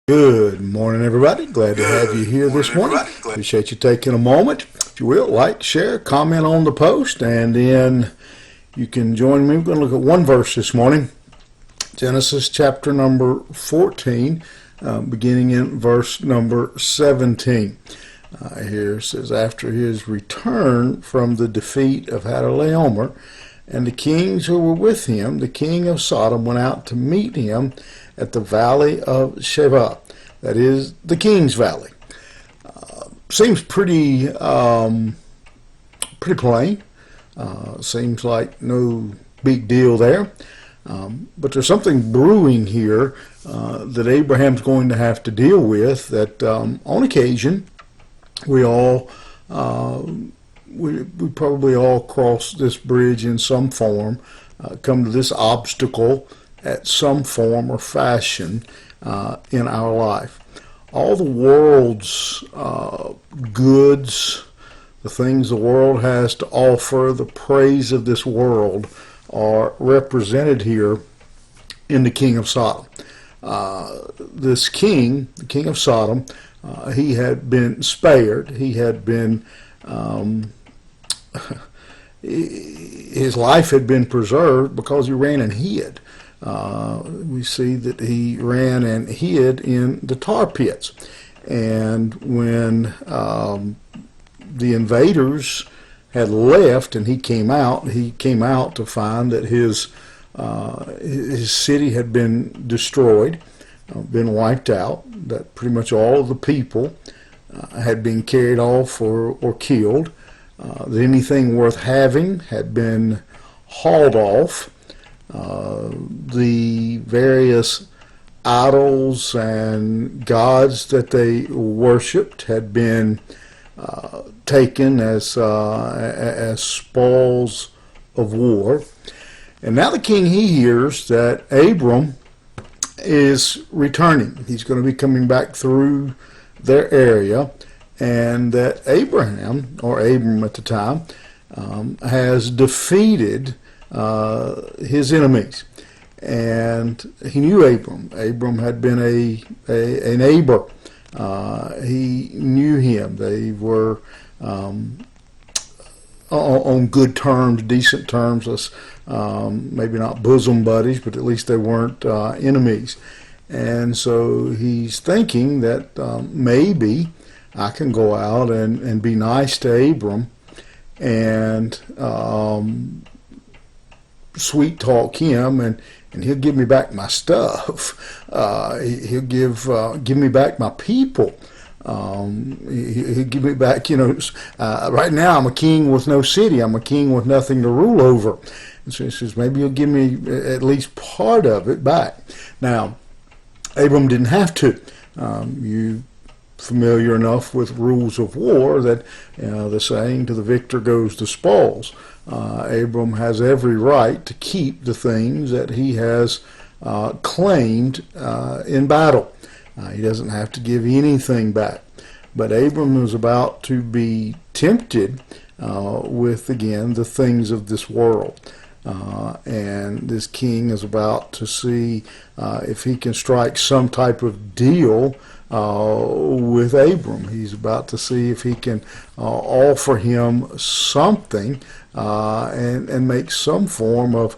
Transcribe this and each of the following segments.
Good morning, everybody. Glad to have you here this morning. Appreciate you taking a moment. If you will, like, share, comment on the post, and then you can join me. We're going to look at one verse this morning. Genesis chapter number 14, beginning in verse number 17. Here it says, after his return from the defeat of Hadorlaomer and the kings who were with him, the king of Sodom went out to meet him at the valley of Sheba, that is the King's Valley. Seems pretty plain. Seems like no big deal there. But there's something brewing here that Abraham's going to have to deal with. That on occasion we all we probably all cross this bridge in some form, come to this obstacle at some form or fashion in our life. All the world's goods, the things the world has to offer, the praise of this world are represented here in the king of Sodom. This king, the king of Sodom, he had been spared. He had been his life had been preserved because he ran and hid. We see that he ran and hid in the tar pits. And when the invaders had left and he came out to find that his city had been destroyed, been wiped out, that pretty much all of the people had been carried off or killed, that anything worth having had been hauled off. The various idols and gods that they worshipped had been taken as spoils of war. And now the king, he hears that Abram is returning. He's going to be coming back through their area, and that Abraham, or Abram at the time, has defeated his enemies. And he knew Abram. Abram had been a neighbor. He knew him. They were on good terms, decent terms, maybe not bosom buddies, but at least they weren't enemies. And so he's thinking that maybe I can go out and be nice to Abram and sweet talk him, and he'll give me back my stuff. He'll give me back my people. He'll give me back, right now I'm a king with no city. I'm a king with nothing to rule over. And so he says, maybe he'll give me at least part of it back. Now, Abram didn't have to. You familiar enough with rules of war that the saying, to the victor goes the spoils. Abram has every right to keep the things that he has claimed in battle. He doesn't have to give anything back. But Abram is about to be tempted with, again, the things of this world. And this king is about to see if he can strike some type of deal with Abram. He's about to see if he can offer him something and make some form of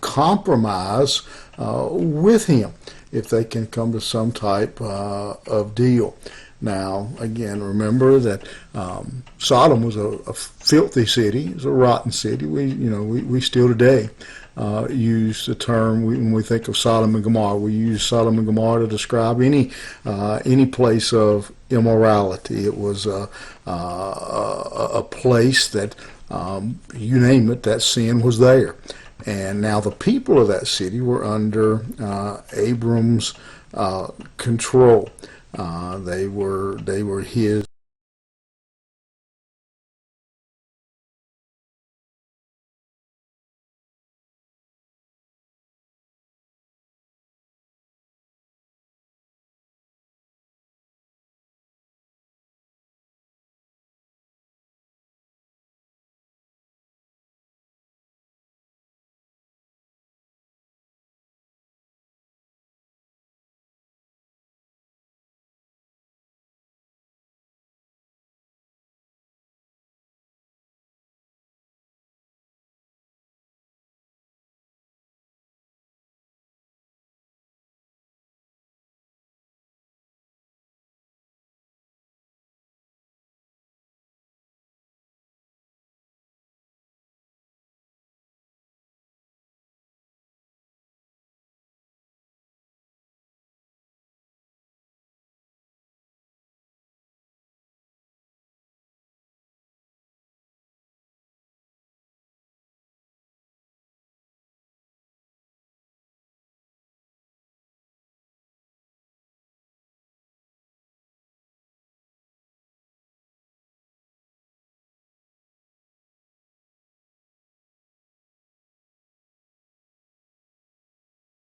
compromise with him, if they can come to some type of deal. Now, again, remember that Sodom was a filthy city. It was a rotten city. We still today use the term, when we think of Sodom and Gomorrah, we use Sodom and Gomorrah to describe any place of immorality. It was a place that, you name it, that sin was there. And now the people of that city were under Abram's control. They were his